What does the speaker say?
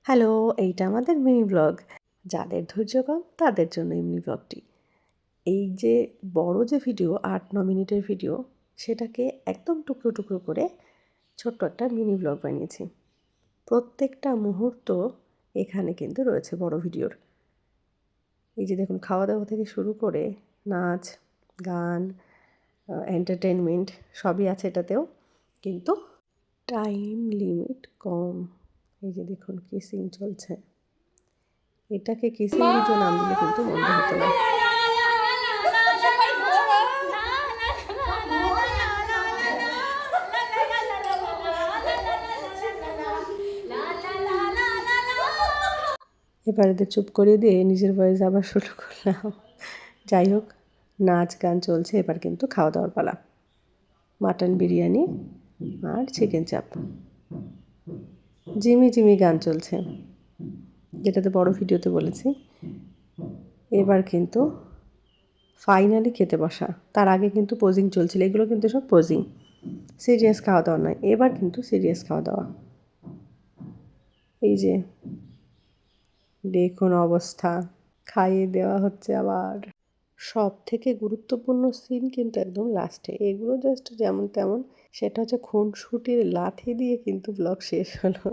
Hello, এইটা আমাদের mini blog. যাদের ধৈর্য কম তাদের জন্য এই মিনি ব্লগটি। এই যে বড় যে ভিডিও ৮-৯ মিনিটের ভিডিও সেটাকে একদম টুকরো, টুকরো করে ছোট্ট একটা মিনি ব্লগ বানিয়েছি। প্রত্যেকটা মুহূর্ত এখানে কিন্তু রয়েছে বড় ভিডিওর। এই যে দেখুন খাওয়া-দাওয়া থেকে শুরু করে নাচ, গান, এন্টারটেইনমেন্ট সবই আছে এটাতেও। কিন্তু টাইম লিমিট কম। এই যে দেখুন কিসিং চলছে। এটাকে কিসিং ভিডিও নাম দিলে কিন্তু মন্দ হতো না। এবার এদের চুপ করিয়ে দিয়ে নিজের ভয়েস আবার শুরু করলাম। যাই হোক, নাচ গান চলছে, এবার কিন্তু খাওয়া দাওয়ার পালা। মাটন বিরিয়ানি আর চিকেন চাপ। জিমি জিমি গান চলছে, যেটাতে বড় ভিডিওতে বলেছি। এবার কিন্তু ফাইনালি খেতে বসা। তার আগে কিন্তু পোজিং চলছিল, এগুলো কিন্তু সব পোজিং, সিরিয়াস খাওয়া দাওয়া নয়। এবার কিন্তু সিরিয়াস খাওয়া দাওয়া। এই যে দেখুন অবস্থা, খাইয়ে দেওয়া হচ্ছে আবার। সব থেকে গুরুত্বপূর্ণ সিন কিন্তু একদম লাস্টে। এগুলো জাস্ট যেমন তেমন, সেটা হচ্ছে খুনসুটির লাথি দিয়ে কিন্তু ব্লগ শেষ হলো।